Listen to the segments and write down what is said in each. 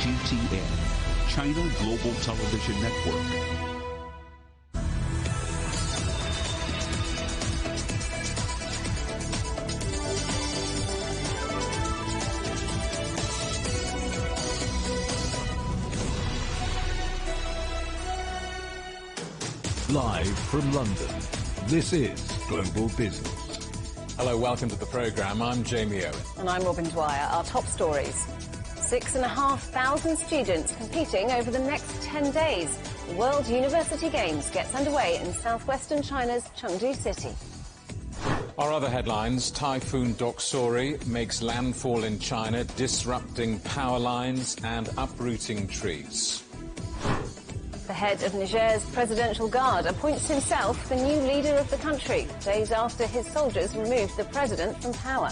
CGTN, China Global Television Network. Live from London, this is Global Business. Hello, welcome to the programme. I'm Jamie Owen. And I'm Robin Dwyer. Our top stories. 6,500 students competing over the next 10 days. The World University Games gets underway in southwestern China's Chengdu city. Our other headlines: Typhoon Doksuri makes landfall in China, disrupting power lines and uprooting trees. The head of Niger's presidential guard appoints himself the new leader of the country, days after his soldiers removed the president from power.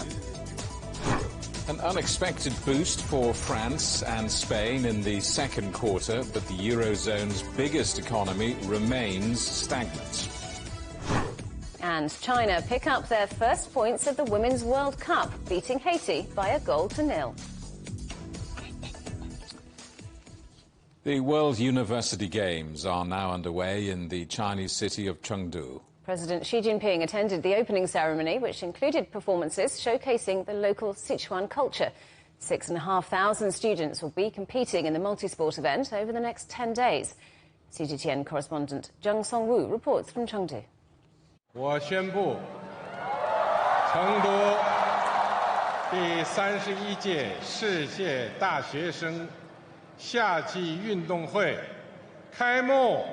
An unexpected boost for France and Spain in the second quarter, but the Eurozone's biggest economy remains stagnant. And China pick up their first points of the Women's World Cup, beating Haiti by 1-0. The World University Games are now underway in the Chinese city of Chengdu. President Xi Jinping attended the opening ceremony, which included performances showcasing the local Sichuan culture. 6,500 students will be competing in the multi-sport event over the next 10 days. CGTN correspondent Zheng Songwu reports from Chengdu. 我宣布，成都第31届世界大学生夏季运动会开幕。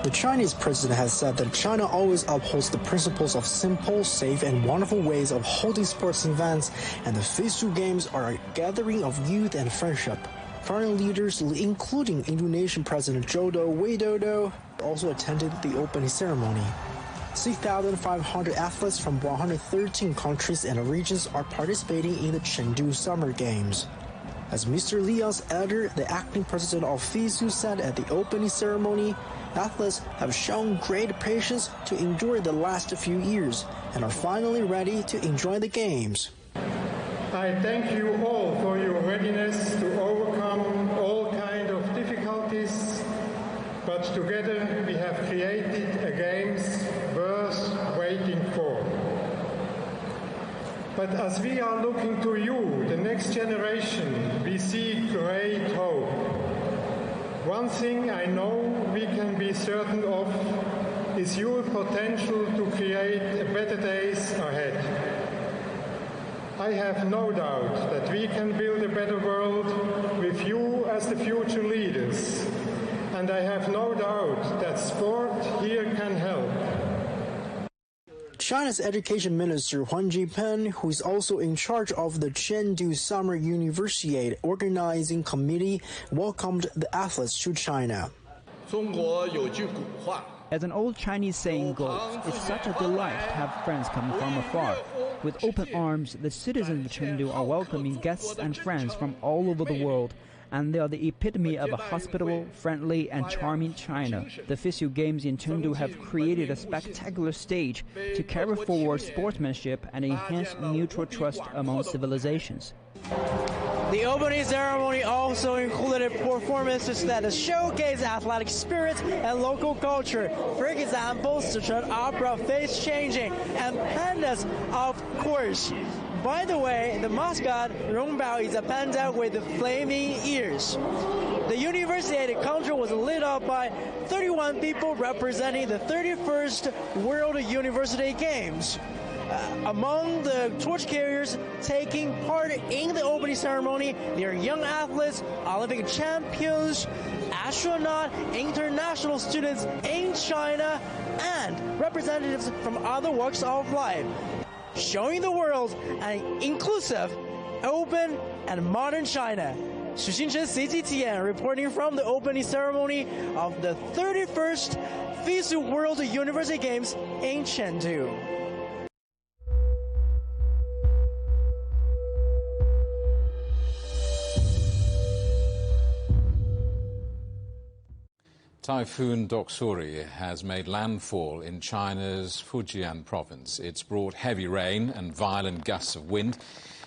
The Chinese president has said that China always upholds the principles of simple, safe, and wonderful ways of holding sports events, and the FISU Games are a gathering of youth and friendship. Foreign leaders, including Indonesian President Joko Widodo, also attended the opening ceremony. 6,500 athletes from 113 countries and regions are participating in the Chengdu Summer Games. As Mr. Liang's elder, the acting president of FISU, said at the opening ceremony, athletes have shown great patience to endure the last few years and are finally ready to enjoy the games. I thank you all for your readiness to overcome all kinds of difficulties, but together we have created a games worth waiting for. But as we are looking to you, the next generation, we see great hope. One thing I know we can be certain of is your potential to create better days ahead. I have no doubt that we can build a better world with you as the future leaders. And I have no doubt that sport here can help. China's Education Minister Huang Jipen, who is also in charge of the Chengdu Summer Universiade Organizing Committee, welcomed the athletes to China. As an old Chinese saying goes, it's such a delight to have friends coming from afar. With open arms, the citizens of Chengdu are welcoming guests and friends from all over the world, and they are the epitome of a hospitable, friendly, and charming China. The FISU Games in Chengdu have created a spectacular stage to carry forward sportsmanship and enhance mutual trust among civilizations. The opening ceremony also included performances that showcase athletic spirit and local culture. For example, Sichuan opera Face Changing and Pandas, of course. By the way, the mascot, Rongbao, is a panda with flaming ears. The university country was lit up by 31 people representing the 31st World University Games. Among the torch carriers taking part in the opening ceremony, there are young athletes, Olympic champions, astronauts, international students in China, and representatives from other walks of life, showing the world an inclusive, open, and modern China. Xu Xinchen, CGTN, reporting from the opening ceremony of the 31st FISU World University Games in Chengdu. Typhoon Doksuri has made landfall in China's Fujian province. It's brought heavy rain and violent gusts of wind,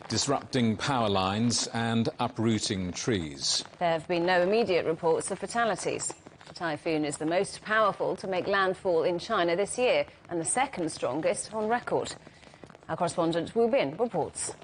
disrupting power lines and uprooting trees. There have been no immediate reports of fatalities. The typhoon is the most powerful to make landfall in China this year and the second strongest on record. Our correspondent Wu Bin reports.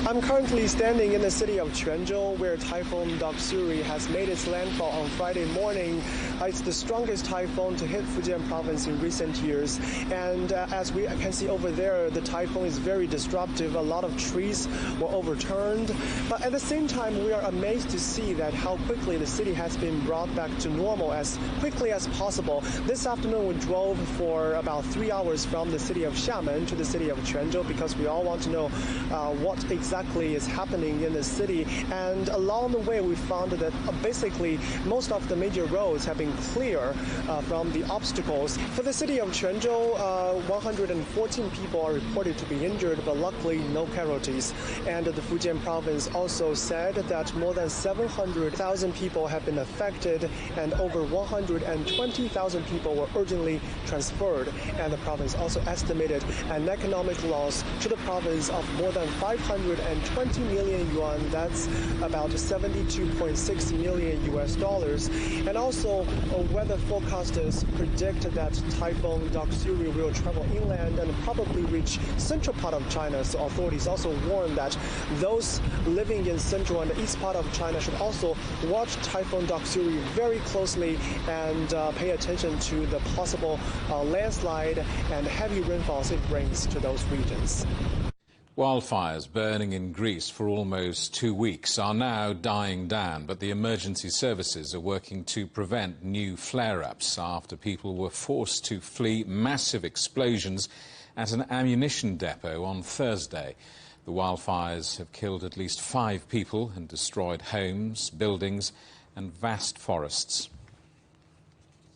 I'm currently standing in the city of Chengdu, where Typhoon Doksuri has made its landfall on Friday morning. It's the strongest typhoon to hit Fujian province in recent years. And as we can see over there, the typhoon is very disruptive. A lot of trees were overturned. But at the same time, we are amazed to see that how quickly the city has been brought back to normal as quickly as possible. This afternoon, we drove for about 3 hours from the city of Xiamen to the city of Chengdu because we all want to know what exactly is happening in the city. And along the way, we found that basically most of the major roads have been clear from the obstacles. For the city of Chengdu, 114 people are reported to be injured, but luckily no casualties. And the Fujian province also said that more than 700,000 people have been affected and over 120,000 people were urgently transferred. And the province also estimated an economic loss to the province of more than 520 million yuan. That's about 72.6 million US dollars. And also, weather forecasters predict that Typhoon Doksuri will travel inland and probably reach central part of China. So authorities also warn that those living in central and the east part of China should also watch Typhoon Doksuri very closely and pay attention to the possible landslide and heavy rainfalls it brings to those regions. Wildfires burning in Greece for almost 2 weeks are now dying down, but the emergency services are working to prevent new flare-ups after people were forced to flee massive explosions at an ammunition depot on Thursday. The wildfires have killed at least 5 people and destroyed homes, buildings and vast forests.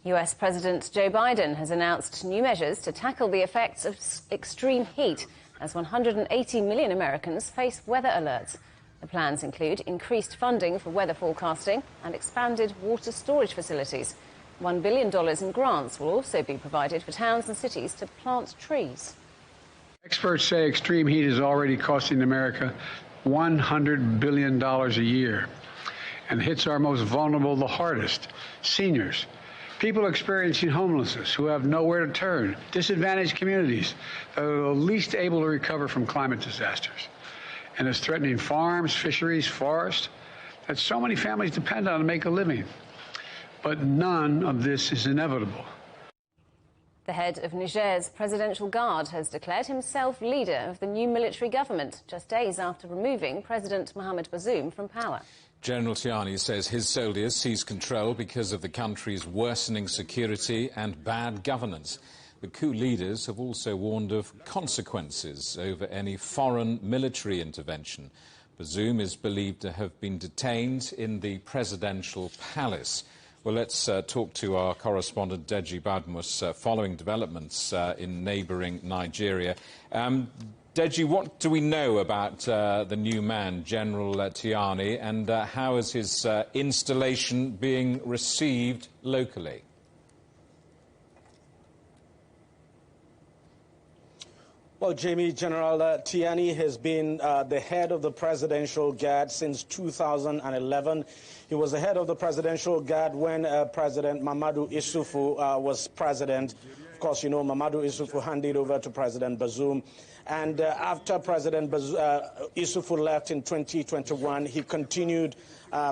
US President Joe Biden has announced new measures to tackle the effects of extreme heat as 180 million Americans face weather alerts. The plans include increased funding for weather forecasting and expanded water storage facilities. $1 billion in grants will also be provided for towns and cities to plant trees. Experts say extreme heat is already costing America $100 billion a year and hits our most vulnerable the hardest, seniors. People experiencing homelessness who have nowhere to turn, disadvantaged communities that are the least able to recover from climate disasters. And it's threatening farms, fisheries, forests that so many families depend on to make a living. But none of this is inevitable. The head of Niger's Presidential Guard has declared himself leader of the new military government, just days after removing President Mohamed Bazoum from power. General Tiani says his soldiers seized control because of the country's worsening security and bad governance. The coup leaders have also warned of consequences over any foreign military intervention. Bazoum is believed to have been detained in the presidential palace. Well, let's talk to our correspondent Deji Badmus following developments in neighbouring Nigeria. Deji, what do we know about the new man, General Tiani, and how is his installation being received locally? Well, Jamie, General Tiani has been the head of the Presidential Guard since 2011. He was the head of the Presidential Guard when President Mamadou Issoufou was president. Of course, you know, Mamadou Issoufou handed over to President Bazoum. And after President Issoufou left in 2021, he continued.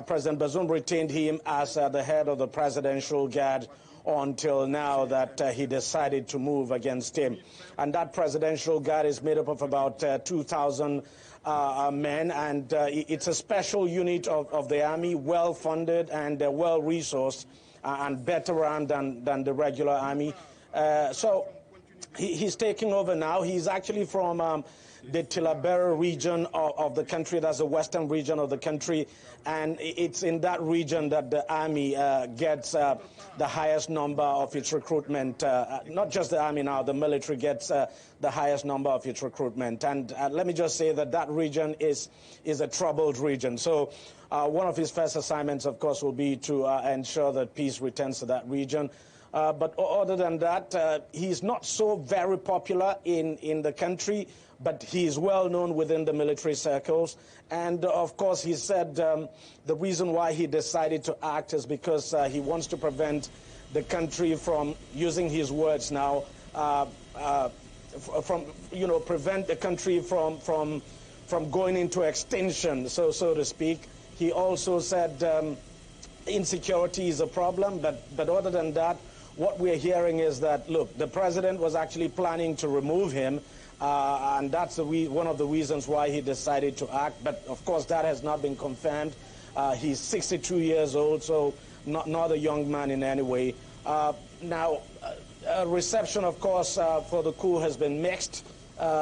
President Bazoum retained him as the head of the Presidential Guard until now that he decided to move against him. And that Presidential Guard is made up of about 2,000 men, and it's a special unit of the army, well-funded and well-resourced and better armed than the regular army. So he's taking over now. He's actually from the Tilaberi region of the country. That's the western region of the country. And it's in that region that the army gets the highest number of its recruitment. Not just the army now, the military gets the highest number of its recruitment. And let me just say that that region is a troubled region. So one of his first assignments, of course, will be to ensure that peace returns to that region. But other than that, he's not so very popular in the country, but he is well known within the military circles. And of course, he said the reason why he decided to act is because he wants to prevent the country from, using his words now, prevent the country from going into extinction, so to speak. He also said insecurity is a problem, but other than that, what we're hearing is that, look, the president was actually planning to remove him, and that's one of the reasons why he decided to act. But, of course, that has not been confirmed. He's 62 years old, so not a young man in any way. Now, reception, of course, for the coup has been mixed.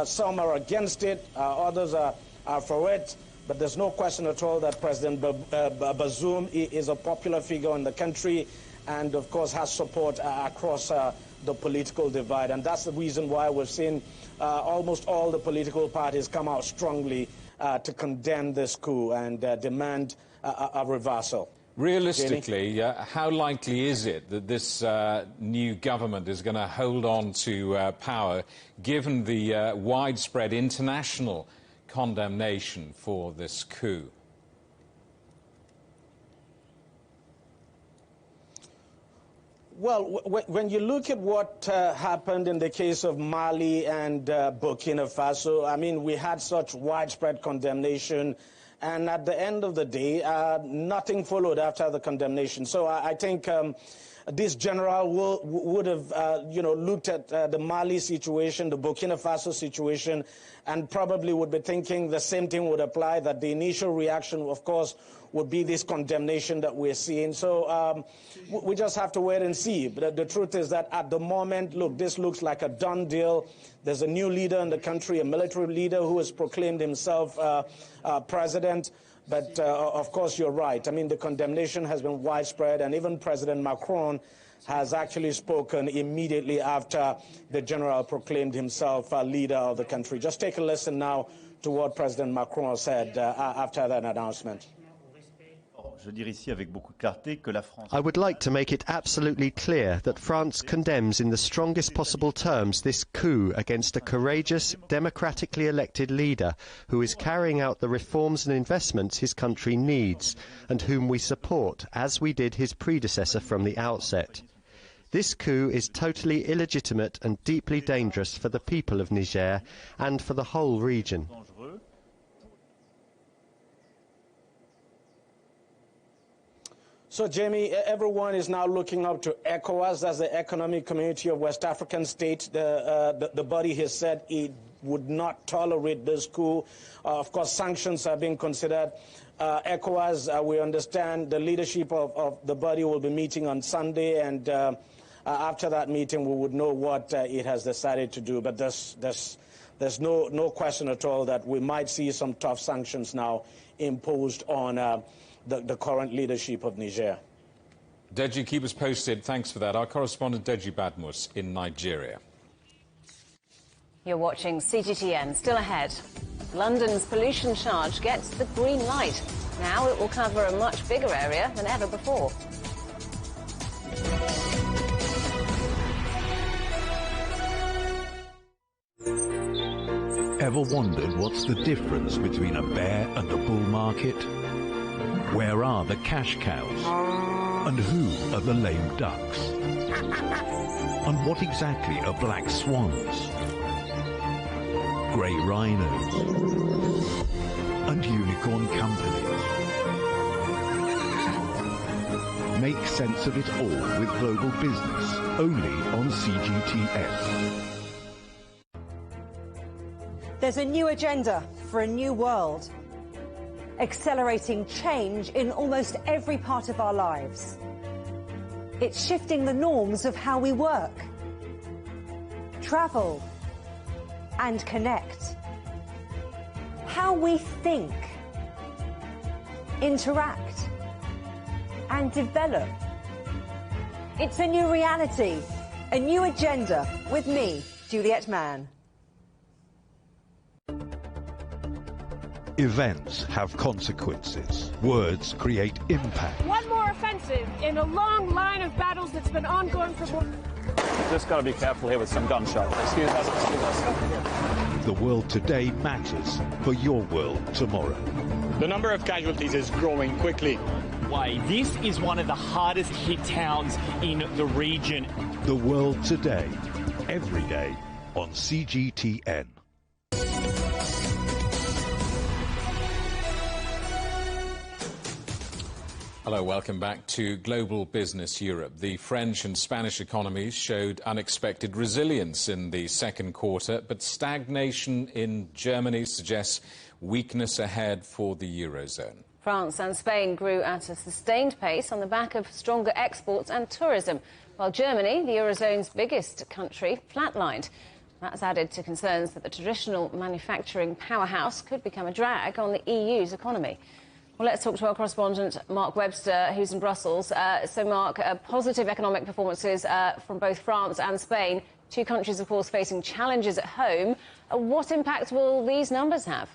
Some are against it, others are for it. But there's no question at all that President Bazoum is a popular figure in the country and, of course, has support across the political divide. And that's the reason why we've seen almost all the political parties come out strongly to condemn this coup and demand a reversal. Realistically, how likely is it that this new government is going to hold on to power, given the widespread international condemnation for this coup? Well, when you look at what happened in the case of Mali and Burkina Faso, I mean, we had such widespread condemnation, and at the end of the day, nothing followed after the condemnation. So I think this general would have, looked at the Mali situation, the Burkina Faso situation, and probably would be thinking the same thing would apply, that the initial reaction, of course, would be this condemnation that we're seeing. So we just have to wait and see. But the truth is that at the moment, look, this looks like a done deal. There's a new leader in the country, a military leader who has proclaimed himself president. But, of course, you're right. I mean, the condemnation has been widespread, and even President Macron has actually spoken immediately after the general proclaimed himself leader of the country. Just take a listen now to what President Macron said after that announcement. I would like to make it absolutely clear that France condemns in the strongest possible terms this coup against a courageous, democratically elected leader who is carrying out the reforms and investments his country needs and whom we support, as we did his predecessor from the outset. This coup is totally illegitimate and deeply dangerous for the people of Niger and for the whole region. So, Jamie, everyone is now looking up to ECOWAS as the Economic Community of West African States. The body has said it would not tolerate this coup. Of course, sanctions are being considered. ECOWAS, we understand the leadership of the body will be meeting on Sunday, and after that meeting, we would know what it has decided to do. But there's no question at all that we might see some tough sanctions now imposed on the current leadership of Niger. Deji, keep us posted. Thanks for that. Our correspondent Deji Badmus in Nigeria. You're watching CGTN. Still ahead. London's pollution charge gets the green light. Now it will cover a much bigger area than ever before. Ever wondered what's the difference between a bear and a bull market? Where are the cash cows? And who are the lame ducks? And what exactly are black swans? Grey rhinos? And unicorn companies? Make sense of it all with Global Business, only on CGTN. There's a new agenda for a new world, accelerating change in almost every part of our lives. It's shifting the norms of how we work, travel, and connect. how we think, interact, and develop. It's a new reality, a new agenda with me, Juliet Mann. Events have consequences. Words create impact. One more offensive in a long line of battles that's been ongoing for more... Just got to be careful here with some gunshots. Excuse us. The world today matters for your world tomorrow. The number of casualties is growing quickly. Why, this is one of the hardest hit towns in the region. The world today, every day on CGTN. Hello, welcome back to Global Business Europe. The French and Spanish economies showed unexpected resilience in the second quarter, but stagnation in Germany suggests weakness ahead for the Eurozone. France and Spain grew at a sustained pace on the back of stronger exports and tourism, while Germany, the Eurozone's biggest country, flatlined. That's added to concerns that the traditional manufacturing powerhouse could become a drag on the EU's economy. Well, let's talk to our correspondent, Mark Webster, who's in Brussels. So, Mark, positive economic performances from both France and Spain, two countries, of course, facing challenges at home. What impact will these numbers have?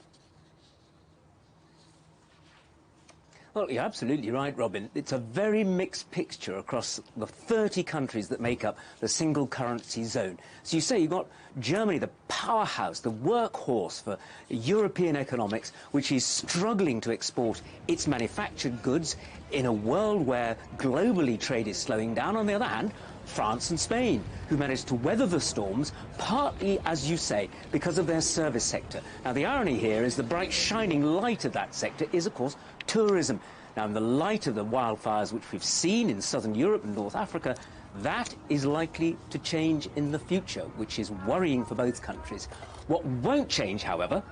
Well, you're absolutely right, Robin. It's a very mixed picture across the 30 countries that make up the single currency zone. So you say you've got Germany, the powerhouse, the workhorse for European economics, which is struggling to export its manufactured goods in a world where globally trade is slowing down. On the other hand, France and Spain, who managed to weather the storms, partly, as you say, because of their service sector. Now, the irony here is the bright shining light of that sector is, of course, tourism. Now, in the light of the wildfires which we've seen in southern Europe and North Africa, that is likely to change in the future, which is worrying for both countries. What won't change, however,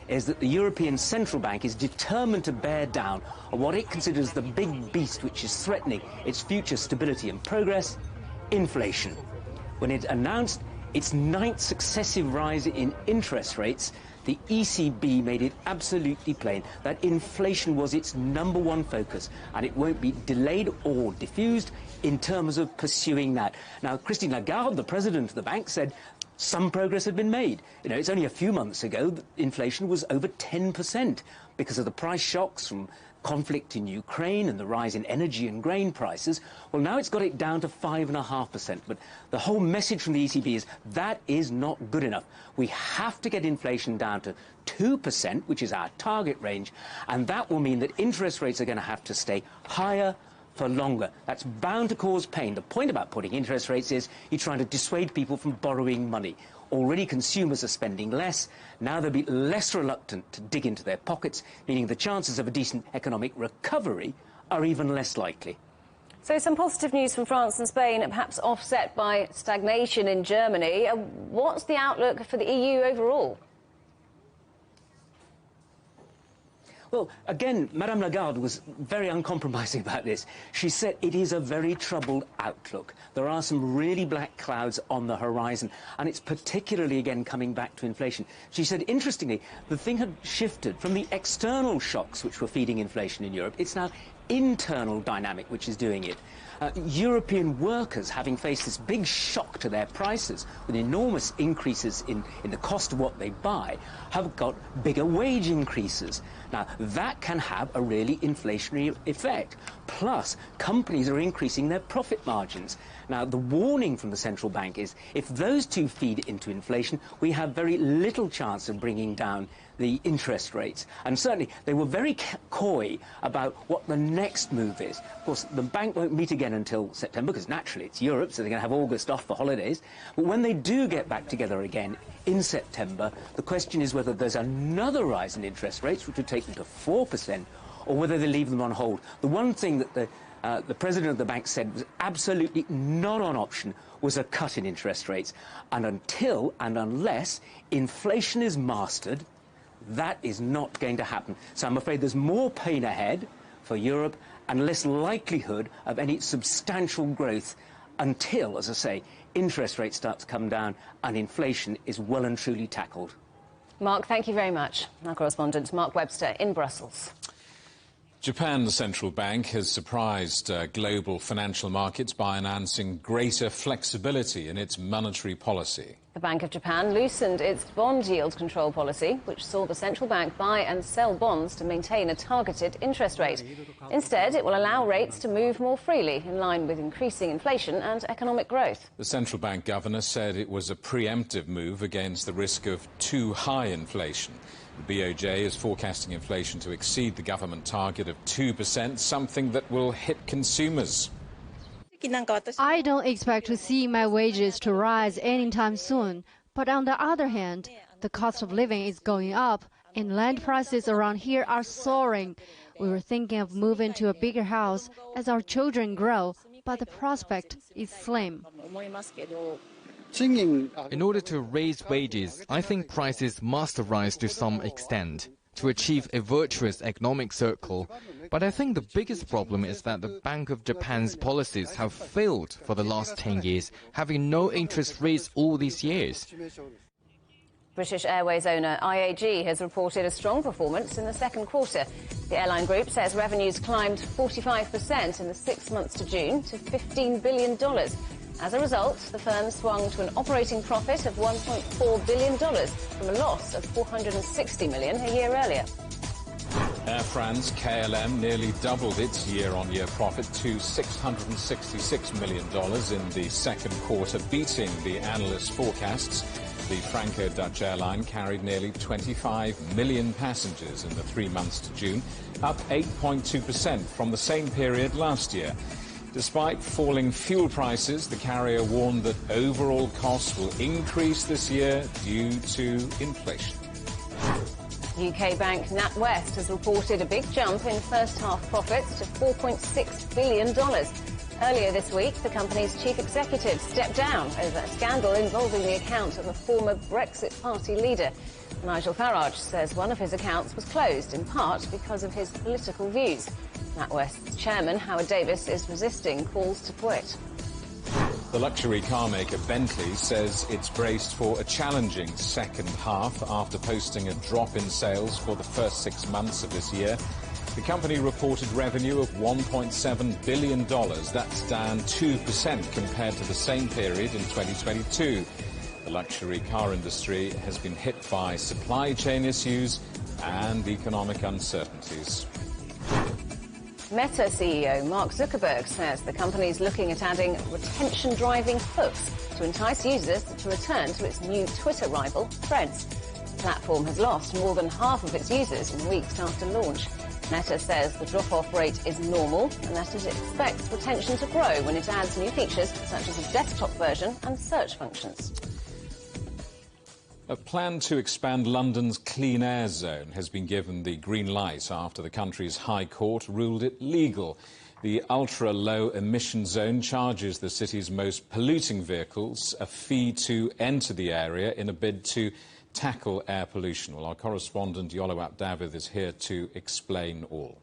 is that the European Central Bank is determined to bear down on what it considers the big beast which is threatening its future stability and progress, inflation. When it announced its 9th successive rise in interest rates, the ECB made it absolutely plain that inflation was its #1 focus, and it won't be delayed or diffused in terms of pursuing that. Now, Christine Lagarde, the president of the bank, said some progress had been made. You know, it's only a few months ago that inflation was over 10% because of the price shocks from conflict in Ukraine and the rise in energy and grain prices. Well, now it's got it down to 5.5%. But the whole message from the ECB is that is not good enough. We have to get inflation down to 2%, which is our target range, and that will mean that interest rates are going to have to stay higher for longer. That's bound to cause pain. The point about putting interest rates is you're trying to dissuade people from borrowing money. Already consumers are spending less. Now they'll be less reluctant to dig into their pockets, meaning the chances of a decent economic recovery are even less likely. So some positive news from France and Spain, perhaps offset by stagnation in Germany. What's the outlook for the EU overall? Well, again, Madame Lagarde was very uncompromising about this. She said it is a very troubled outlook. There are some really black clouds on the horizon, and it's particularly, again, coming back to inflation. She said, interestingly, the thing had shifted from the external shocks which were feeding inflation in Europe. It's now internal dynamic which is doing it. European workers, having faced this big shock to their prices with enormous increases in the cost of what they buy, have got bigger wage increases. Now, that can have a really inflationary effect. Plus, companies are increasing their profit margins. Now, the warning from the central bank is if those two feed into inflation, we have very little chance of bringing down the interest rates. And certainly, they were very coy about what the next move is. Of course, the bank won't meet again until September, because naturally it's Europe, so they're going to have August off for holidays. But when they do get back together again in September, the question is whether there's another rise in interest rates, which would take them to 4%, or whether they leave them on hold. The one thing that the president of the bank said was absolutely not on option was a cut in interest rates. And until and unless inflation is mastered, that is not going to happen. So I'm afraid there's more pain ahead for Europe and less likelihood of any substantial growth until, as I say, interest rates start to come down and inflation is well and truly tackled. Mark, thank you very much. Our correspondent Mark Webster in Brussels. Japan's central bank has surprised global financial markets by announcing greater flexibility in its monetary policy. The Bank of Japan loosened its bond yield control policy, which saw the central bank buy and sell bonds to maintain a targeted interest rate. Instead, it will allow rates to move more freely, in line with increasing inflation and economic growth. The central bank governor said it was a preemptive move against the risk of too high inflation. The BOJ is forecasting inflation to exceed the government target of 2%, something that will hit consumers. I don't expect to see my wages to rise anytime soon, but on the other hand, the cost of living is going up and land prices around here are soaring. We were thinking of moving to a bigger house as our children grow, but the prospect is slim. In order to raise wages, I think prices must rise to some extent to achieve a virtuous economic circle. But I think the biggest problem is that the Bank of Japan's policies have failed for the last 10 years, having no interest rates all these years. British Airways owner IAG has reported a strong performance in the second quarter. The airline group says revenues climbed 45% in the 6 months to June to $15 billion. As a result, the firm swung to an operating profit of $1.4 billion from a loss of $460 million a year earlier. Air France KLM nearly doubled its year-on-year profit to $666 million in the second quarter, beating the analysts' forecasts. The Franco-Dutch airline carried nearly 25 million passengers in the 3 months to June, up 8.2% from the same period last year. Despite falling fuel prices, the carrier warned that overall costs will increase this year due to inflation. UK bank NatWest has reported a big jump in first-half profits to $4.6 billion. Earlier this week, the company's chief executive stepped down over a scandal involving the account of a former Brexit Party leader. Nigel Farage says one of his accounts was closed, in part because of his political views. NatWest's chairman, Howard Davis, is resisting calls to quit. The luxury car maker Bentley says it's braced for a challenging second half after posting a drop in sales for the first 6 months of this year. The company reported revenue of $1.7 billion. That's down 2% compared to the same period in 2022. The luxury car industry has been hit by supply chain issues and economic uncertainties. Meta CEO Mark Zuckerberg says the company is looking at adding retention-driving hooks to entice users to return to its new Twitter rival, Threads. The platform has lost more than half of its users in weeks after launch. Meta says the drop-off rate is normal and that it expects retention to grow when it adds new features such as a desktop version and search functions. A plan to expand London's clean air zone has been given the green light after the country's High Court ruled it legal. The ultra-low emission zone charges the city's most polluting vehicles a fee to enter the area in a bid to tackle air pollution. Well, our correspondent Yolowat David is here to explain all.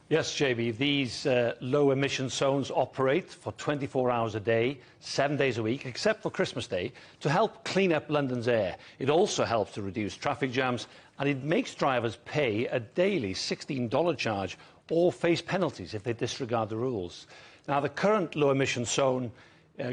Yes, JB, these low-emission zones operate for 24 hours a day, 7 days a week, except for Christmas Day, to help clean up London's air. It also helps to reduce traffic jams, and it makes drivers pay a daily $16 charge or face penalties if they disregard the rules. Now, the current low-emission zone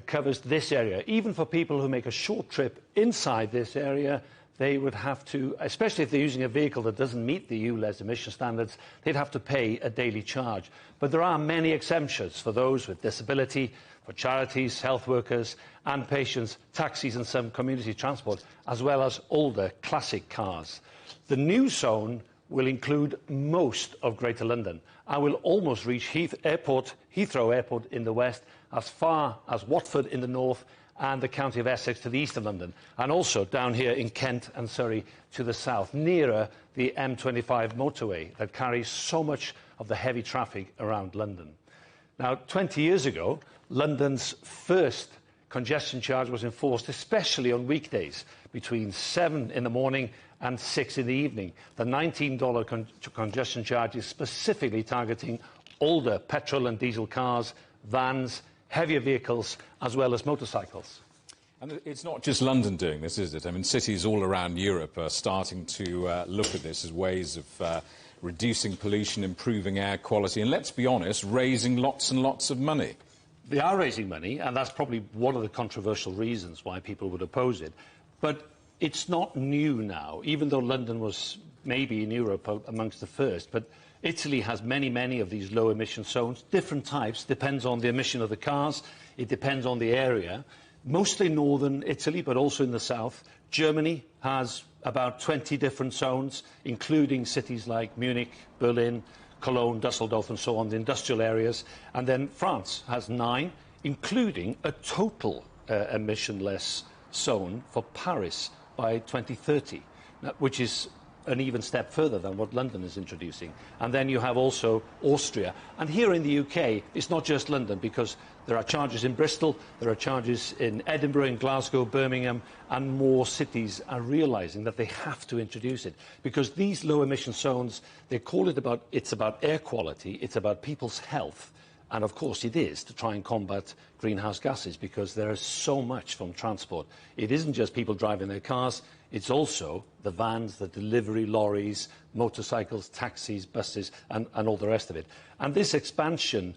covers this area. Even for people who make a short trip inside this area, they would have to, especially if they're using a vehicle that doesn't meet the EU less emission standards, they'd have to pay a daily charge. But there are many exemptions for those with disability, for charities, health workers and patients, taxis and some community transport, as well as older classic cars. The new zone will include most of Greater London and will almost reach Heathrow Airport in the west, as far as Watford in the north and the county of Essex to the east of London, and also down here in Kent and Surrey to the south, nearer the M25 motorway that carries so much of the heavy traffic around London. Now, 20 years ago, London's first congestion charge was enforced, especially on weekdays, between 7 in the morning and 6 in the evening. The $19 congestion charge is specifically targeting older petrol and diesel cars, vans, heavier vehicles, as well as motorcycles. And it's not just London doing this, is it? I mean, cities all around Europe are starting to look at this as ways of reducing pollution, improving air quality, and let's be honest, raising lots and lots of money. They are raising money, and that's probably one of the controversial reasons why people would oppose it. But it's not new now, even though London was maybe in Europe amongst the first. But Italy has many, many of these low-emission zones, different types, depends on the emission of the cars, it depends on the area. Mostly northern Italy, but also in the south. Germany has about 20 different zones, including cities like Munich, Berlin, Cologne, Dusseldorf, and so on, the industrial areas. And then France has 9, including a total emissionless zone for Paris by 2030, which is an even step further than what London is introducing. And then you have also Austria. And here in the UK, it's not just London, because there are charges in Bristol, there are charges in Edinburgh, in Glasgow, Birmingham, and more cities are realising that they have to introduce it. Because these low-emission zones, they call it it's about air quality, it's about people's health. And of course it is, to try and combat greenhouse gases, because there is so much from transport. It isn't just people driving their cars, it's also the vans, the delivery lorries, motorcycles, taxis, buses, and all the rest of it. And this expansion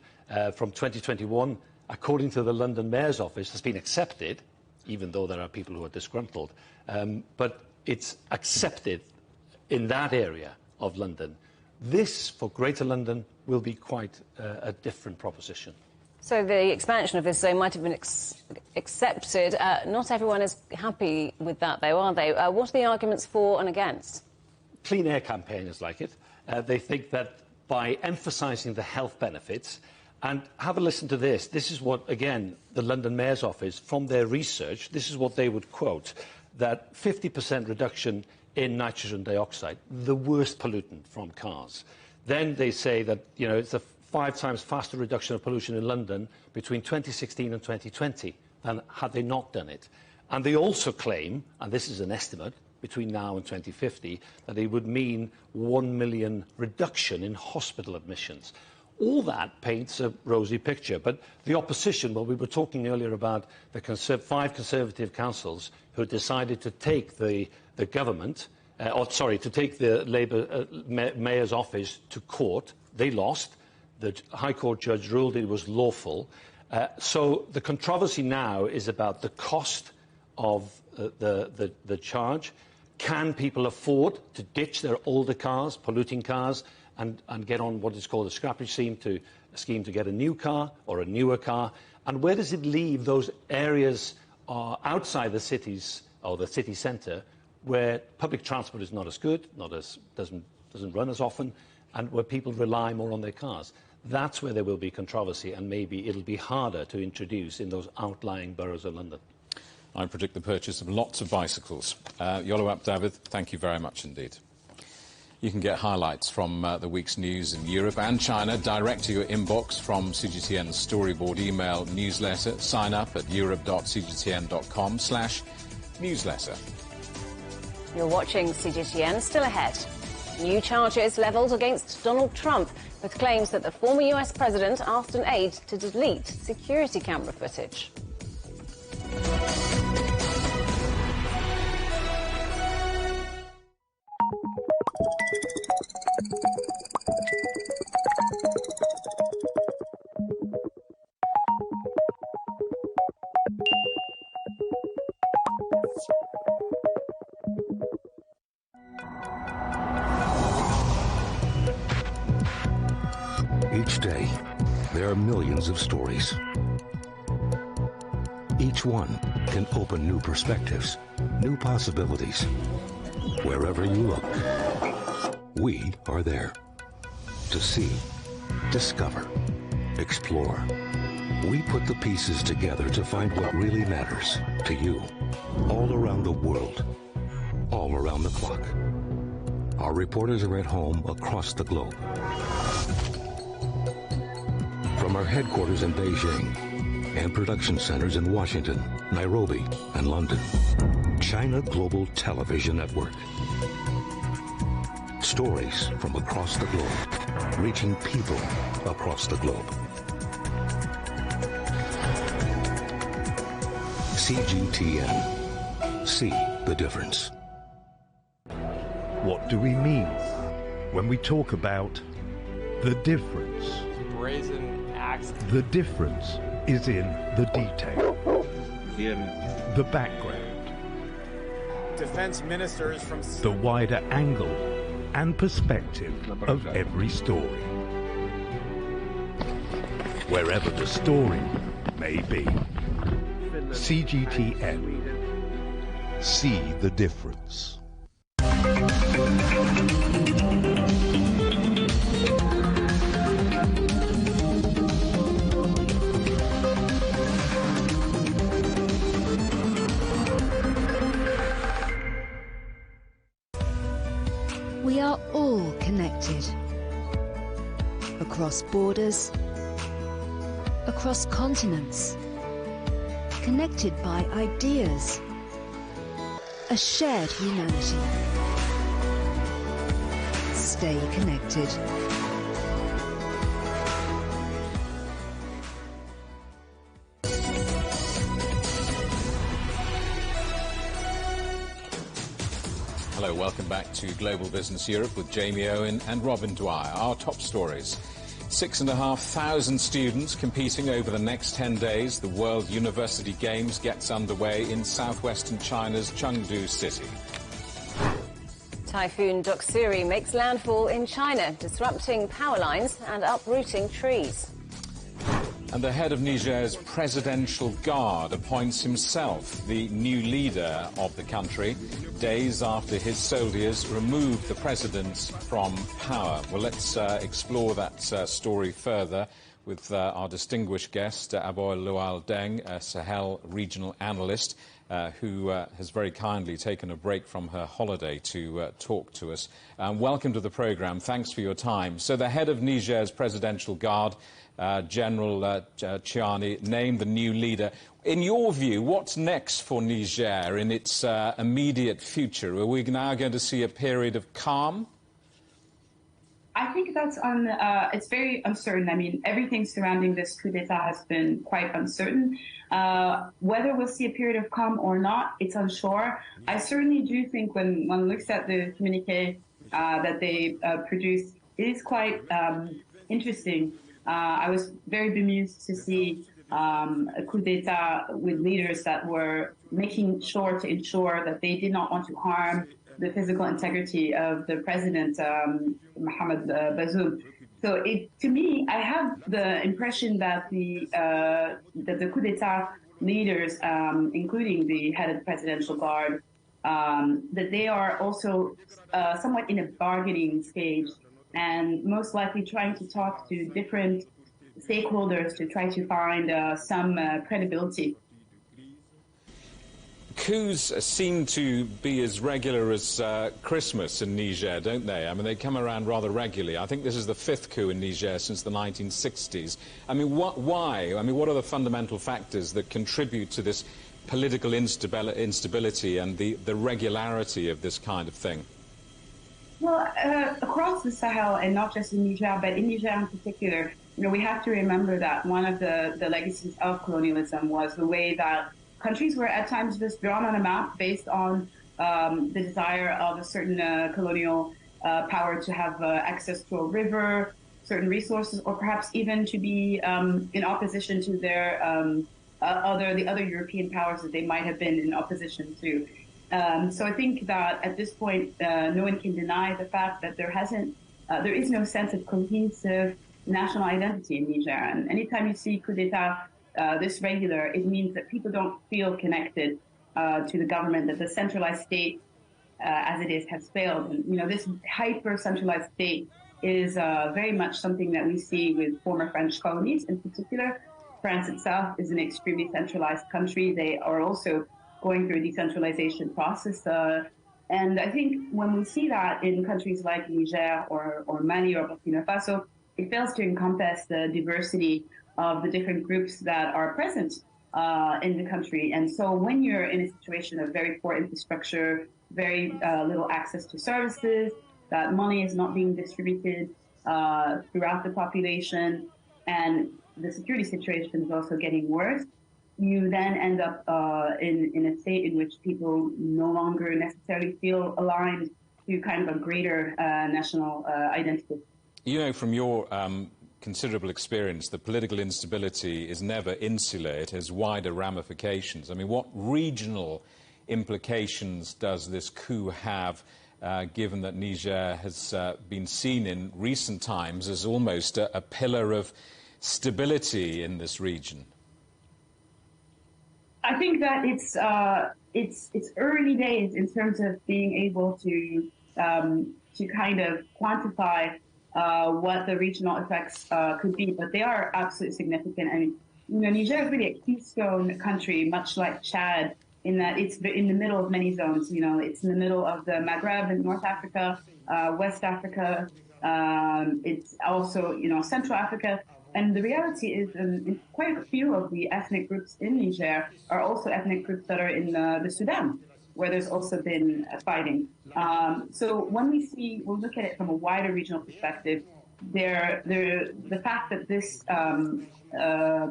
from 2021, according to the London Mayor's Office, has been accepted, even though there are people who are disgruntled. But it's accepted in that area of London. This, for Greater London, will be quite a different proposition. So the expansion of this zone might have been accepted. Not everyone is happy with that, though, are they? What are the arguments for and against? Clean air campaigners like it. They think that by emphasising the health benefits, and have a listen to this. This is what, again, the London Mayor's Office, from their research, this is what they would quote, that 50% reduction in nitrogen dioxide, the worst pollutant from cars. Then they say that, you know, it's a 5 times faster reduction of pollution in London between 2016 and 2020 than had they not done it. And they also claim, and this is an estimate, between now and 2050, that it would mean 1 million reduction in hospital admissions. All that paints a rosy picture, but the opposition, well, we were talking earlier about the 5 Conservative councils who decided to take the government, to take the Labour Mayor's Office to court. They lost. The High Court judge ruled it was lawful. So the controversy now is about the cost of the charge. Can people afford to ditch their older cars, polluting cars, and get on what is called a scrappage scheme to get a new car or a newer car? And where does it leave those areas outside the cities or the city centre where public transport is not as good, doesn't run as often, and where people rely more on their cars? That's where there will be controversy, and maybe it'll be harder to introduce in those outlying boroughs of London. I predict the purchase of lots of bicycles. Yolawap David, thank you very much indeed. You can get highlights from the week's news in Europe and China direct to your inbox from CGTN's Storyboard email newsletter. Sign up at europe.cgtn.com/newsletter. You're watching CGTN. Still ahead. New charges levelled against Donald Trump, with claims that the former US president asked an aide to delete security camera footage. Each day, there are millions of stories. Each one can open new perspectives, new possibilities. Wherever you look, we are there. To see, discover, explore. We put the pieces together to find what really matters to you. All around the world, all around the clock. Our reporters are at home across the globe. From our headquarters in Beijing and production centers in Washington, Nairobi, and London, China Global Television Network. Stories from across the globe, reaching people across the globe. CGTN. See the difference. What do we mean when we talk about the difference? Brazen axe. The difference is in the detail, the background, Defense ministers from the wider angle and perspective of every story. Wherever the story may be. CGTN. See the difference. We are all connected. Across borders, across continents, connected by ideas, a shared humanity. Stay connected. Hello, welcome back to Global Business Europe with Jamie Owen and Robin Dwyer. Our top stories. 6,500 students competing over the next 10 days. The World University Games gets underway in southwestern China's Chengdu city. Typhoon Doksuri makes landfall in China, disrupting power lines and uprooting trees. And the head of Niger's presidential guard appoints himself the new leader of the country, days after his soldiers removed the president from power. Well, let's explore that story further with our distinguished guest, Aboy Lual Deng, a Sahel regional analyst, who has very kindly taken a break from her holiday to talk to us. Welcome to the programme. Thanks for your time. So the head of Niger's presidential guard, General Chiani, named the new leader. In your view, what's next for Niger in its immediate future? Are we now going to see a period of calm? I think that's it's very uncertain. I mean, everything surrounding this coup d'etat has been quite uncertain. Whether we'll see a period of calm or not, it's unsure. I certainly do think when one looks at the communique that they produced, it is quite interesting. I was very bemused to see a coup d'etat with leaders that were making sure to ensure that they did not want to harm the physical integrity of the president, Mohamed Bazoum. So to me, I have the impression that the coup d'etat leaders, including the head of the presidential guard, that they are also somewhat in a bargaining stage and most likely trying to talk to different stakeholders to try to find some credibility. Coups seem to be as regular as Christmas in Niger, don't they? I mean, they come around rather regularly. I think this is the 5th coup in Niger since the 1960s. I mean, why? I mean, what are the fundamental factors that contribute to this political instability and the regularity of this kind of thing? Well, across the Sahel, and not just in Niger, but in Niger in particular, we have to remember that one of the legacies of colonialism was the way that countries were at times just drawn on a map based on the desire of a certain colonial power to have access to a river, certain resources, or perhaps even to be in opposition to their the other European powers that they might have been in opposition to. So I think that at this point, no one can deny the fact that there is no sense of cohesive national identity in Niger. And anytime you see coup d'etat this regular, it means that people don't feel connected to the government, that the centralized state, as it is, has failed. And, this hyper-centralized state is very much something that we see with former French colonies in particular. France itself is an extremely centralized country. They are also going through a decentralization process. And I think when we see that in countries like Niger or Mali or Burkina Faso, it fails to encompass the diversity of the different groups that are present in the country. And so when you're in a situation of very poor infrastructure, very little access to services, that money is not being distributed throughout the population, and the security situation is also getting worse, you then end up in a state in which people no longer necessarily feel aligned to kind of a greater national identity. You know, from your considerable experience, the political instability is never insular. It has wider ramifications. I mean, what regional implications does this coup have, given that Niger has been seen in recent times as almost a pillar of stability in this region? I think that it's early days in terms of being able to kind of quantify what the regional effects could be, but they are absolutely significant. I mean, you know, Niger is really a keystone country, much like Chad, in that it's in the middle of many zones. You know, it's in the middle of the Maghreb in North Africa, West Africa. It's also, you know, Central Africa. And the reality is quite a few of the ethnic groups in Niger are also ethnic groups that are in the Sudan, where there's also been fighting. So when we'll look at it from a wider regional perspective, the fact that this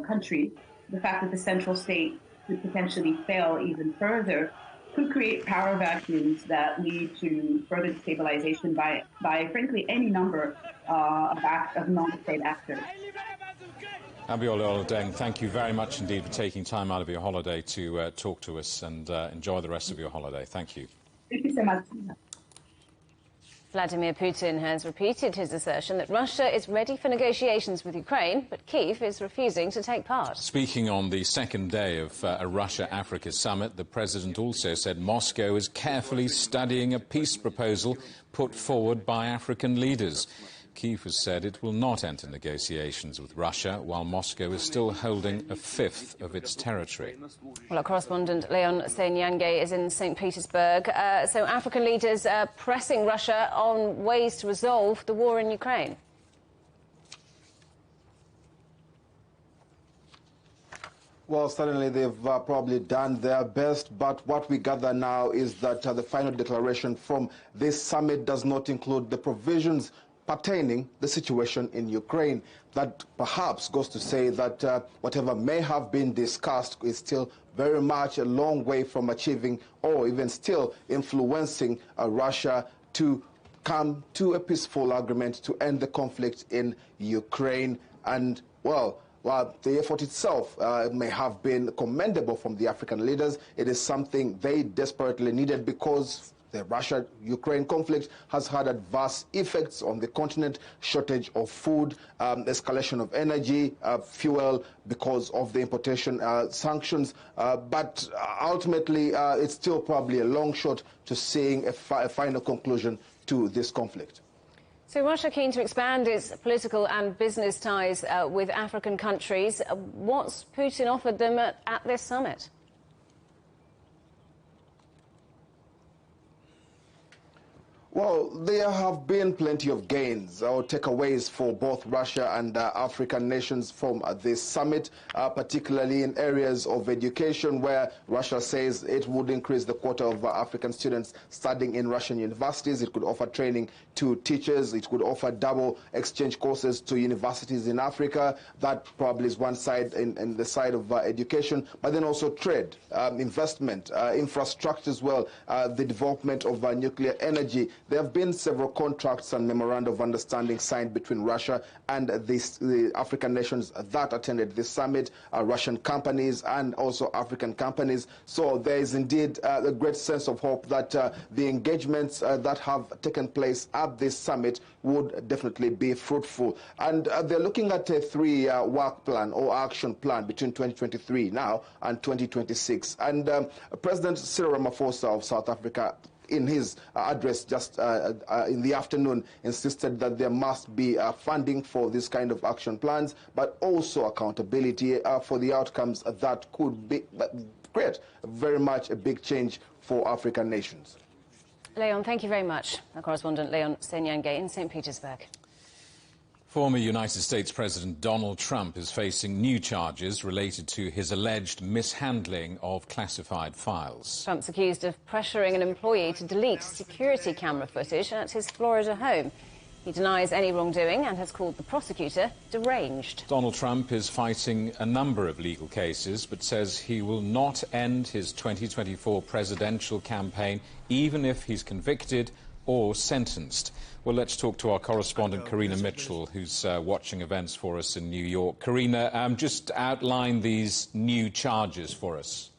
country, the fact that the central state could potentially fail even further, could create power vacuums that lead to further destabilization by frankly, any number of non-state actors. Abiola Oludeng, thank you very much indeed for taking time out of your holiday to talk to us, and enjoy the rest of your holiday. Thank you. Thank you so much. Vladimir Putin has repeated his assertion that Russia is ready for negotiations with Ukraine, but Kyiv is refusing to take part. Speaking on the second day of a Russia-Africa summit, the president also said Moscow is carefully studying a peace proposal put forward by African leaders. Kyiv has said it will not enter negotiations with Russia, while Moscow is still holding a fifth of its territory. Well, our correspondent Leon Senyange is in St. Petersburg. So African leaders are pressing Russia on ways to resolve the war in Ukraine. Well, certainly they've probably done their best, but what we gather now is that the final declaration from this summit does not include the provisions pertaining the situation in Ukraine. That perhaps goes to say that whatever may have been discussed is still very much a long way from achieving or even still influencing Russia to come to a peaceful agreement to end the conflict in Ukraine. And, well, while the effort itself may have been commendable from the African leaders, it is something they desperately needed, because the Russia-Ukraine conflict has had adverse effects on the continent: shortage of food, escalation of energy, fuel because of the importation sanctions. But ultimately, it's still probably a long shot to seeing a final conclusion to this conflict. So Russia keen to expand its political and business ties with African countries. What's Putin offered them at this summit? Well, there have been plenty of gains or takeaways for both Russia and African nations from this summit, particularly in areas of education, where Russia says it would increase the quota of African students studying in Russian universities. It could offer training to teachers. It could offer double exchange courses to universities in Africa. That probably is one side in the side of education, but then also trade, investment, infrastructure as well, the development of nuclear energy. There have been several contracts and memoranda of understanding signed between Russia and the African nations that attended this summit, Russian companies and also African companies. So there is indeed a great sense of hope that the engagements that have taken place at this summit would definitely be fruitful. And they're looking at a three-year work plan or action plan between 2023 now and 2026. And President Cyril Ramaphosa of South Africa, in his address just in the afternoon, insisted that there must be funding for this kind of action plans, but also accountability for the outcomes that could create very much a big change for African nations. Leon, thank you very much. Our correspondent Leon Senyange in St. Petersburg. Former United States President Donald Trump is facing new charges related to his alleged mishandling of classified files. Trump's accused of pressuring an employee to delete security camera footage at his Florida home. He denies any wrongdoing and has called the prosecutor deranged. Donald Trump is fighting a number of legal cases, but says he will not end his 2024 presidential campaign, even if he's convicted or sentenced. Well, let's talk to our correspondent, Karina Mitchell, who's watching events for us in New York. Karina, just outline these new charges for us.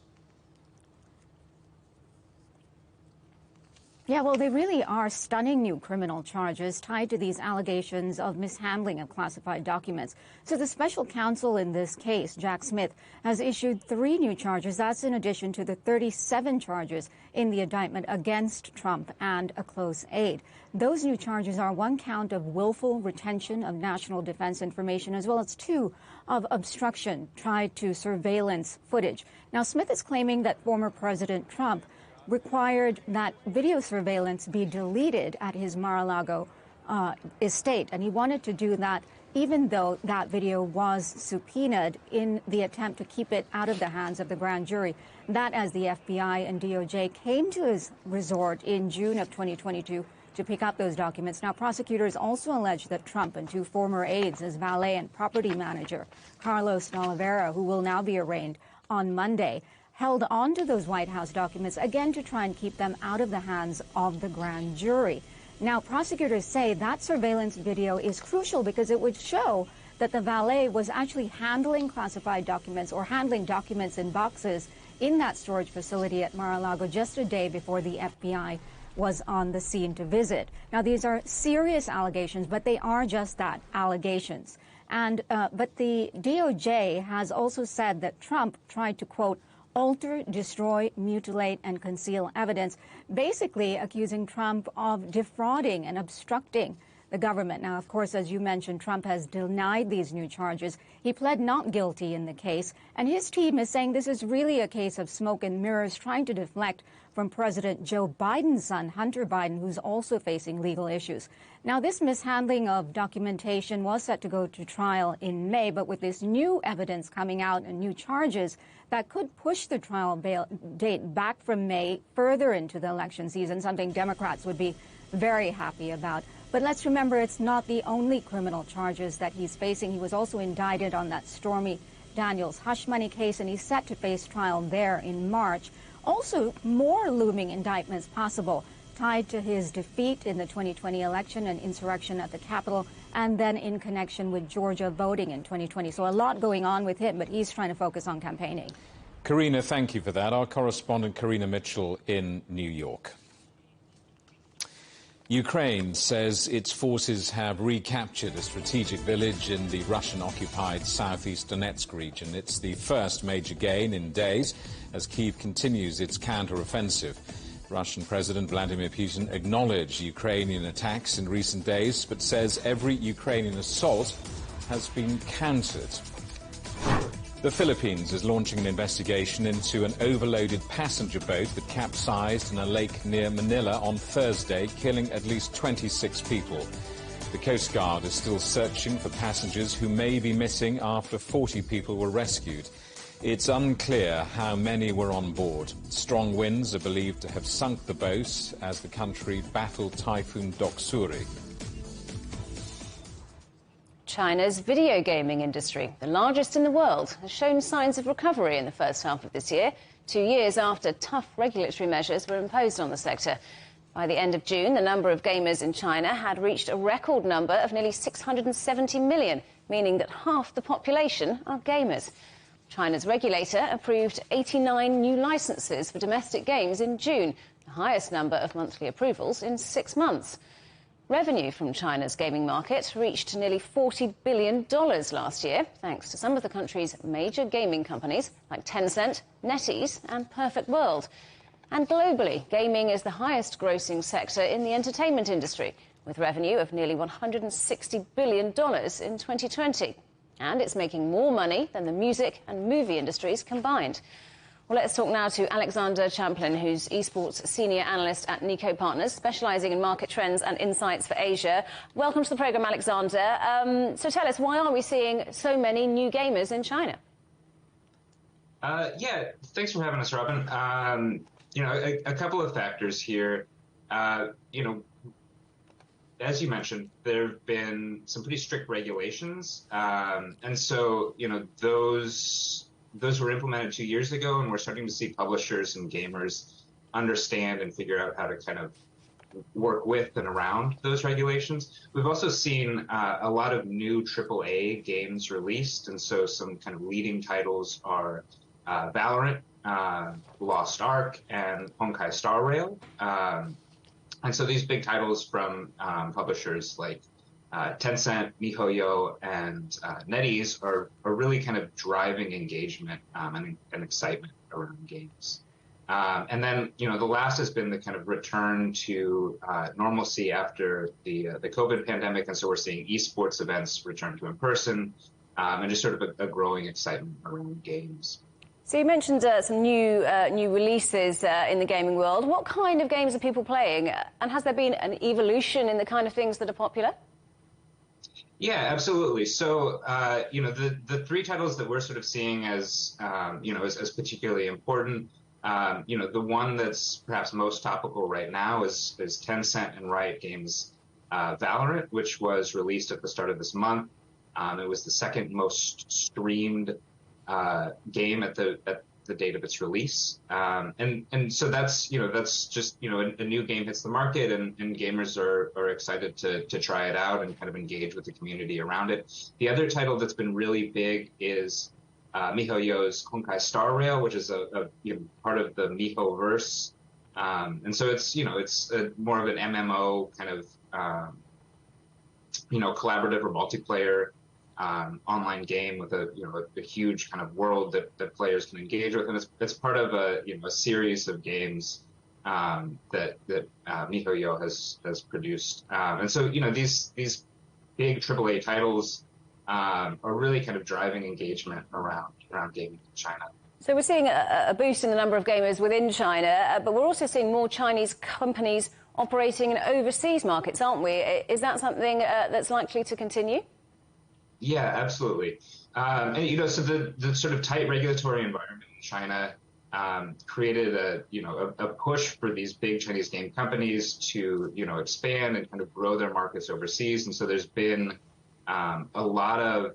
Yeah, well, they really are stunning new criminal charges tied to these allegations of mishandling of classified documents. So the special counsel in this case, Jack Smith, has issued 3 new charges. That's in addition to the 37 charges in the indictment against Trump and a close aide. Those new charges are 1 count of willful retention of national defense information, as well as 2 of obstruction tied to surveillance footage. Now, Smith is claiming that former President Trump required that video surveillance be deleted at his Mar-a-Lago estate. And he wanted to do that even though that video was subpoenaed in the attempt to keep it out of the hands of the grand jury. That as the FBI and DOJ came to his resort in June of 2022 to pick up those documents. Now, prosecutors also allege that Trump and 2 former aides, his valet and property manager, Carlos Oliveira, who will now be arraigned on Monday, held on to those White House documents, again, to try and keep them out of the hands of the grand jury. Now, prosecutors say that surveillance video is crucial because it would show that the valet was actually handling classified documents or handling documents in boxes in that storage facility at Mar-a-Lago just a day before the FBI was on the scene to visit. Now, these are serious allegations, but they are just that, allegations. And but the DOJ has also said that Trump tried to, quote, alter, destroy, mutilate, and conceal evidence, basically accusing Trump of defrauding and obstructing the government. Now, of course, as you mentioned, Trump has denied these new charges. He pled not guilty in the case, and his team is saying this is really a case of smoke and mirrors, trying to deflect from President Joe Biden's son, Hunter Biden, who's also facing legal issues. Now, this mishandling of documentation was set to go to trial in May, but with this new evidence coming out and new charges, that could push the trial date back from May further into the election season, something Democrats would be very happy about. But let's remember, it's not the only criminal charges that he's facing. He was also indicted on that Stormy Daniels hush money case, and he's set to face trial there in March. Also, more looming indictments possible tied to his defeat in the 2020 election and insurrection at the Capitol, and then in connection with Georgia voting in 2020. So a lot going on with him, but he's trying to focus on campaigning. Karina, thank you for that. Our correspondent, Karina Mitchell, in New York. Ukraine says its forces have recaptured a strategic village in the Russian-occupied southeast Donetsk region. It's the first major gain in days as Kyiv continues its counter-offensive. Russian President Vladimir Putin acknowledged Ukrainian attacks in recent days, but says every Ukrainian assault has been countered. The Philippines is launching an investigation into an overloaded passenger boat that capsized in a lake near Manila on Thursday, killing at least 26 people. The Coast Guard is still searching for passengers who may be missing after 40 people were rescued. It's unclear how many were on board. Strong winds are believed to have sunk the boat as the country battled Typhoon Doksuri. China's video gaming industry, the largest in the world, has shown signs of recovery in the first half of this year, 2 years after tough regulatory measures were imposed on the sector. By the end of June, the number of gamers in China had reached a record number of nearly 670 million, meaning that half the population are gamers. China's regulator approved 89 new licenses for domestic games in June, the highest number of monthly approvals in 6 months. Revenue from China's gaming market reached nearly $40 billion last year, thanks to some of the country's major gaming companies like Tencent, NetEase and Perfect World. And globally, gaming is the highest grossing sector in the entertainment industry, with revenue of nearly $160 billion in 2020. And it's making more money than the music and movie industries combined. Well, let's talk now to Alexander Champlin, who's esports senior analyst at Nico Partners, specialising in market trends and insights for Asia. Welcome to the programme, Alexander. So tell us, why are we seeing so many new gamers in China? Yeah, thanks for having us, Robin. You know, a couple of factors here. You know, as you mentioned, there have been some pretty strict regulations, and so those were implemented 2 years ago, and we're starting to see publishers and gamers understand and figure out how to kind of work with and around those regulations. We've also seen a lot of new AAA games released, and so some kind of leading titles are Valorant, Lost Ark, and Honkai Star Rail. And so these big titles from publishers like Tencent, MiHoYo, and NetEase are really kind of driving engagement and excitement around games. And then, the last has been the kind of return to normalcy after the COVID pandemic. And so we're seeing esports events return to in person and just sort of a growing excitement around games. So you mentioned some new releases in the gaming world. What kind of games are people playing? And has there been an evolution in the kind of things that are popular? Yeah, absolutely. So, the three titles that we're sort of seeing as, as particularly important, the one that's perhaps most topical right now is Tencent and Riot Games' Valorant, which was released at the start of this month. It was the second most streamed game at the date of its release, and so that's just a new game hits the market, and gamers are excited to try it out and kind of engage with the community around it. The other title that's been really big is MiHoYo's Honkai Star Rail, which is a part of the Miho-verse, and so it's more of an MMO kind of collaborative or multiplayer online game with a huge kind of world that players can engage with, and it's part of a series of games that MiHoYo has produced, and so these big AAA titles are really kind of driving engagement around gaming in China. So we're seeing a boost in the number of gamers within China, but we're also seeing more Chinese companies operating in overseas markets, aren't we? Is that something that's likely to continue? Yeah, absolutely. And so the sort of tight regulatory environment in China created a push for these big Chinese game companies to expand and kind of grow their markets overseas. And so there's been a lot of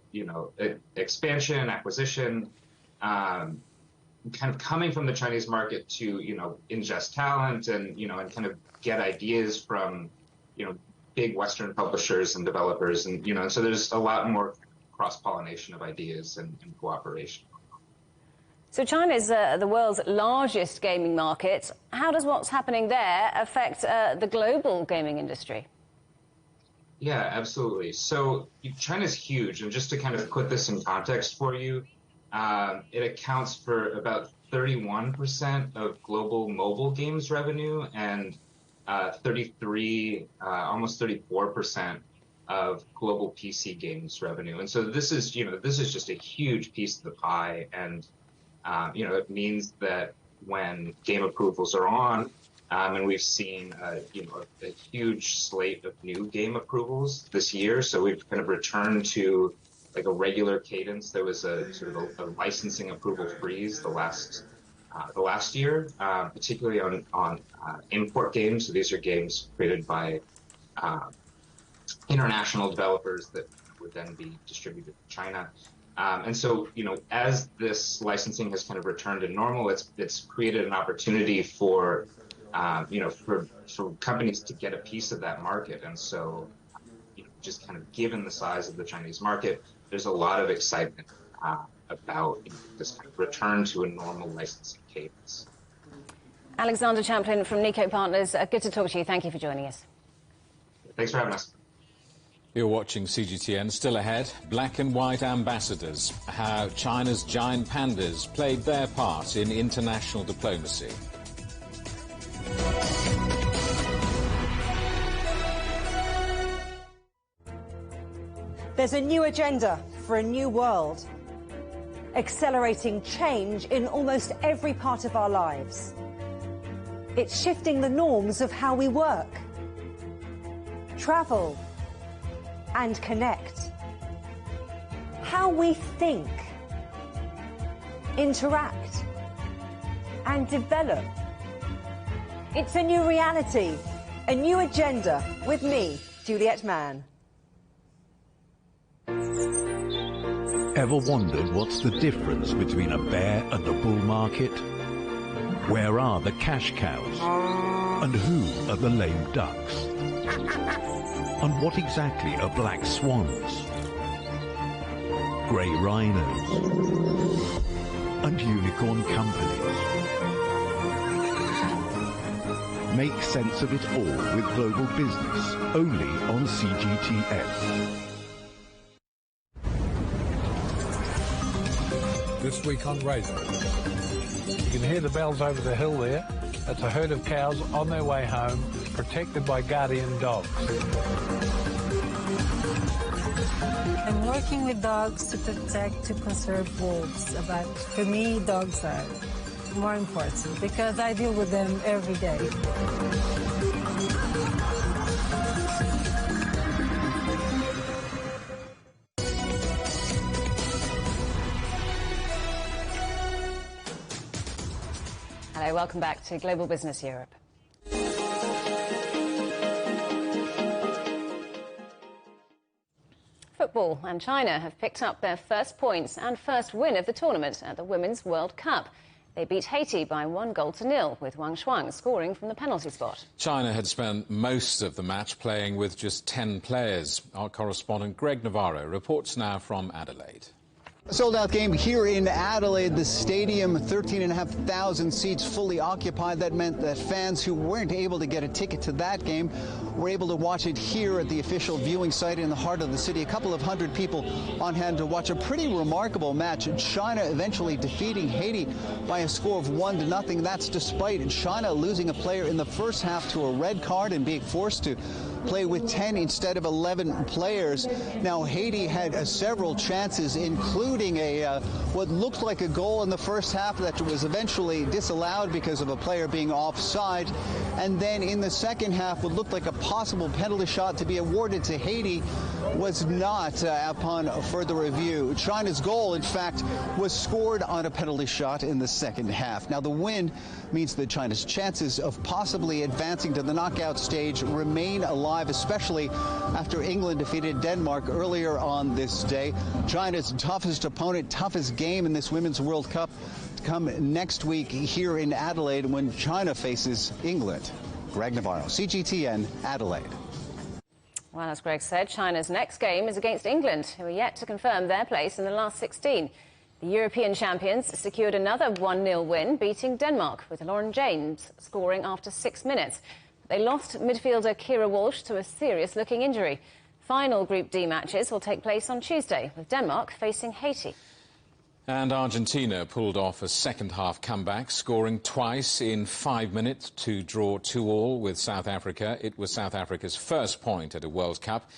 expansion, acquisition, kind of coming from the Chinese market to ingest talent and and kind of get ideas from big Western publishers and developers, and so there's a lot more cross-pollination of ideas and cooperation. So China is the world's largest gaming market. How does what's happening there affect the global gaming industry? Yeah, absolutely. So China's huge, and just to kind of put this in context for you, it accounts for about 31% of global mobile games revenue and 33, almost 34% of global PC games revenue. And so this is just a huge piece of the pie. And, it means that when game approvals are on, and we've seen, a huge slate of new game approvals this year. So we've kind of returned to like a regular cadence. There was a sort of a licensing approval freeze the last year, particularly on import games. So these are games created by international developers that would then be distributed in China. And so, as this licensing has kind of returned to normal, it's created an opportunity for companies to get a piece of that market. And so, just kind of given the size of the Chinese market, there's a lot of excitement about this kind of return to a normal licensing cadence. Alexander Champlin from Nico Partners, good to talk to you. Thank you for joining us. Thanks for having us. You're watching CGTN. Still ahead, black and white ambassadors, how China's giant pandas played their part in international diplomacy. There's a new agenda for a new world, accelerating change in almost every part of our lives. It's shifting the norms of how we work, travel, and connect. How we think, interact, and develop. It's a new reality, a new agenda with me, Juliet Mann. Ever wondered what's the difference between a bear and a bull market? Where are the cash cows? And who are the lame ducks? And what exactly are black swans? Grey rhinos? And unicorn companies? Make sense of it all with Global Business, only on CGTN. This week on Radio. You can hear the bells over the hill there. That's a herd of cows on their way home, protected by guardian dogs. I'm working with dogs to protect, to conserve wolves. But for me, dogs are more important because I deal with them every day. Hello, welcome back to Global Business Europe. Football and China have picked up their first points and first win of the tournament at the Women's World Cup. They beat Haiti by 1-0, with Wang Shuang scoring from the penalty spot. China had spent most of the match playing with just 10 players. Our correspondent Greg Navarro reports now from Adelaide. A sold-out game here in Adelaide. The stadium, 13,500 seats fully occupied. That meant that fans who weren't able to get a ticket to that game were able to watch it here at the official viewing site in the heart of the city. A couple of hundred people on hand to watch a pretty remarkable match. China eventually defeating Haiti by a score of 1-0. That's despite China losing a player in the first half to a red card and being forced to play with 10 instead of 11 players. Now, Haiti had several chances, including what looked like a goal in the first half that was eventually disallowed because of a player being offside. And then in the second half, what looked like a possible penalty shot to be awarded to Haiti was not upon further review. China's goal, in fact, was scored on a penalty shot in the second half. Now, the win means that China's chances of possibly advancing to the knockout stage remain alive, especially after England defeated Denmark earlier on this day. China's toughest opponent, toughest game in this Women's World Cup to come next week here in Adelaide when China faces England. Greg Navarro, CGTN, Adelaide. Well, as Greg said, China's next game is against England, who are yet to confirm their place in the last 16. The European champions secured another 1-0 win, beating Denmark, with Lauren James scoring after 6 minutes. They lost midfielder Kira Walsh to a serious-looking injury. Final Group D matches will take place on Tuesday, with Denmark facing Haiti. And Argentina pulled off a second-half comeback, scoring twice in 5 minutes to draw 2-2 with South Africa. It was South Africa's first point at a World Cup,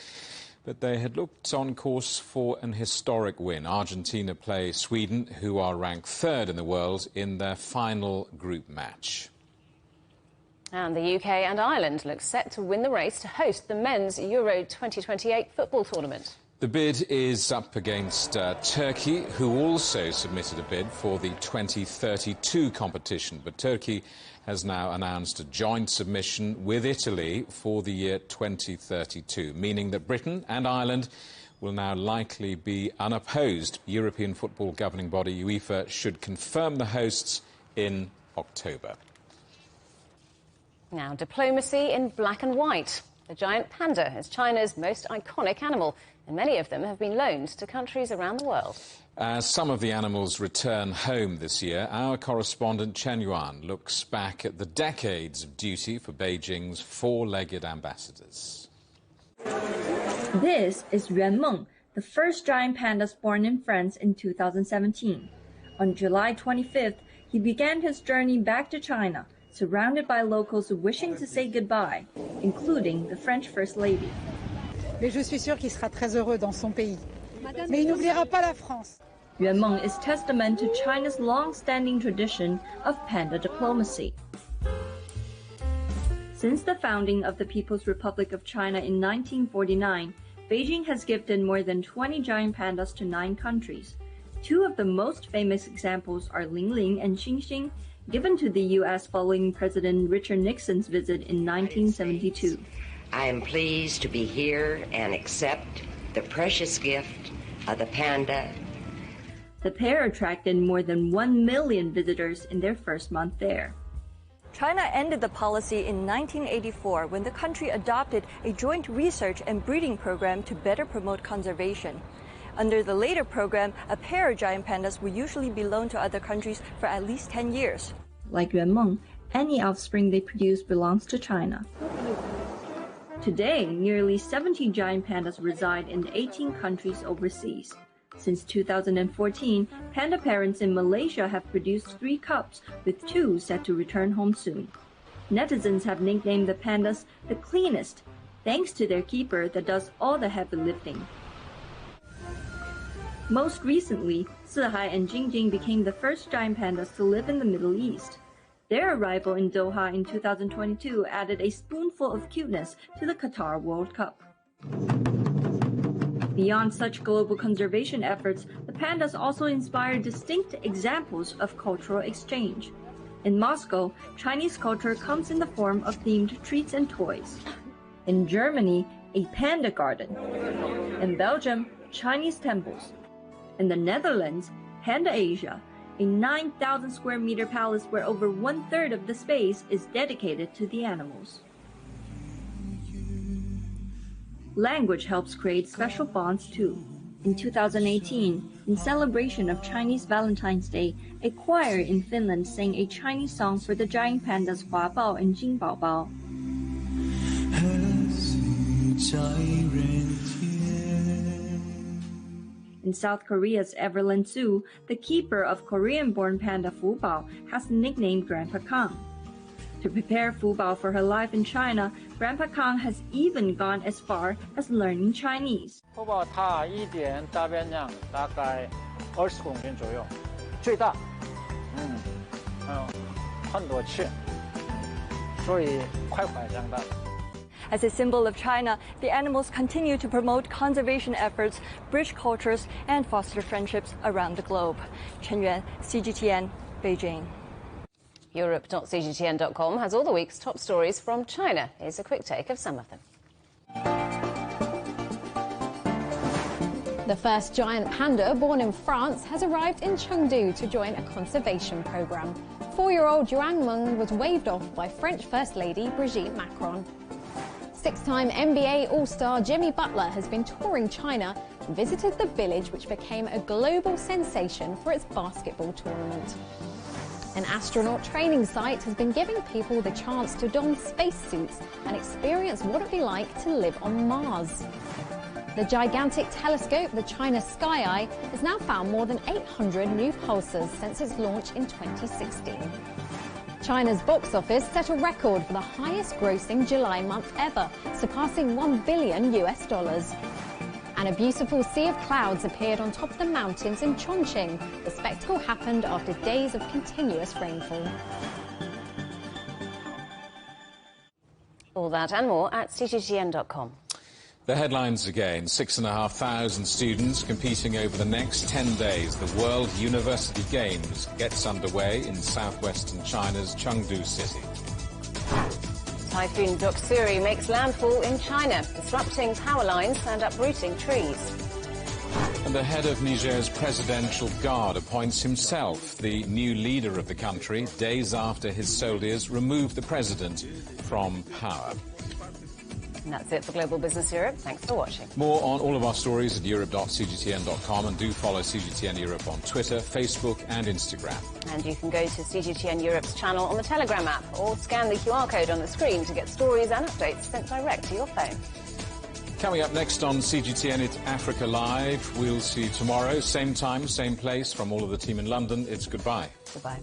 but they had looked on course for an historic win. Argentina play Sweden, who are ranked third in the world, in their final group match. And the UK and Ireland look set to win the race to host the men's Euro 2028 football tournament. The bid is up against Turkey, who also submitted a bid for the 2032 competition. But Turkey has now announced a joint submission with Italy for the year 2032, meaning that Britain and Ireland will now likely be unopposed. European football governing body UEFA should confirm the hosts in October. Now, diplomacy in black and white. The giant panda is China's most iconic animal, and many of them have been loaned to countries around the world. As some of the animals return home this year, our correspondent Chen Yuan looks back at the decades of duty for Beijing's four-legged ambassadors. This is Yuan Meng, the first giant panda born in France in 2017. On July 25th, he began his journey back to China, surrounded by locals wishing to say goodbye, including the French First Lady. Mais je suis sûre qu'il sera très heureux dans son pays. Mais il n'oubliera pas la France. Yuan Meng is testament to China's long-standing tradition of panda diplomacy. Since the founding of the People's Republic of China in 1949, Beijing has gifted more than 20 giant pandas to 9 countries. 2 of the most famous examples are Ling Ling and Xing Xing, given to the U.S. following President Richard Nixon's visit in 1972. I am pleased to be here and accept the precious gift of the panda. The pair attracted more than 1 million visitors in their first month there. China ended the policy in 1984 when the country adopted a joint research and breeding program to better promote conservation. Under the later program, a pair of giant pandas would usually be loaned to other countries for at least 10 years. Like Yuanmeng, any offspring they produce belongs to China. Today, nearly 70 giant pandas reside in 18 countries overseas. Since 2014, panda parents in Malaysia have produced 3 cubs, with 2 set to return home soon. Netizens have nicknamed the pandas the cleanest, thanks to their keeper that does all the heavy lifting. Most recently, Sihai and Jingjing became the first giant pandas to live in the Middle East. Their arrival in Doha in 2022 added a spoonful of cuteness to the Qatar World Cup. Beyond such global conservation efforts, the pandas also inspire distinct examples of cultural exchange. In Moscow, Chinese culture comes in the form of themed treats and toys. In Germany, a panda garden. In Belgium, Chinese temples. In the Netherlands, Panda Asia, a 9,000 square meter palace where over 1/3 of the space is dedicated to the animals. Language helps create special bonds too. In 2018, in celebration of Chinese Valentine's Day, a choir in Finland sang a Chinese song for the giant pandas Hua Bao and Jing Bao Bao. In South Korea's Everland Zoo, the keeper of Korean-born panda Fu Bao has nicknamed Grandpa Kang. To prepare Fu Bao for her life in China, Grandpa Kang has even gone as far as learning Chinese. fu bao 它一点大便量大概20公斤左右，最大，很多次，所以快快长大。 As a symbol of China, the animals continue to promote conservation efforts, bridge cultures, and foster friendships around the globe. Chen Yuan, CGTN, Beijing. Europe.cgtn.com has all the week's top stories from China. Here's a quick take of some of them. The first giant panda born in France has arrived in Chengdu to join a conservation programme. 4-year-old Yuanmeng was waved off by French First Lady Brigitte Macron. 6-time NBA All-Star Jimmy Butler has been touring China and visited the village which became a global sensation for its basketball tournament. An astronaut training site has been giving people the chance to don spacesuits and experience what it would be like to live on Mars. The gigantic telescope, the China Sky Eye, has now found more than 800 new pulsars since its launch in 2016. China's box office set a record for the highest grossing July month ever, surpassing $1 billion. And a beautiful sea of clouds appeared on top of the mountains in Chongqing. The spectacle happened after days of continuous rainfall. All that and more at cgtn.com. The headlines again. 6,500 students competing over the next 10 days. The World University Games gets underway in southwestern China's Chengdu city. Typhoon Doksuri makes landfall in China, disrupting power lines and uprooting trees. And the head of Niger's presidential guard appoints himself the new leader of the country days after his soldiers removed the president from power. And that's it for Global Business Europe. Thanks for watching. More on all of our stories at europe.cgtn.com, and do follow CGTN Europe on Twitter, Facebook and Instagram. And you can go to CGTN Europe's channel on the Telegram app or scan the QR code on the screen to get stories and updates sent direct to your phone. Coming up next on CGTN, it's Africa Live. We'll see you tomorrow, same time, same place. From all of the team in London, it's goodbye. Goodbye.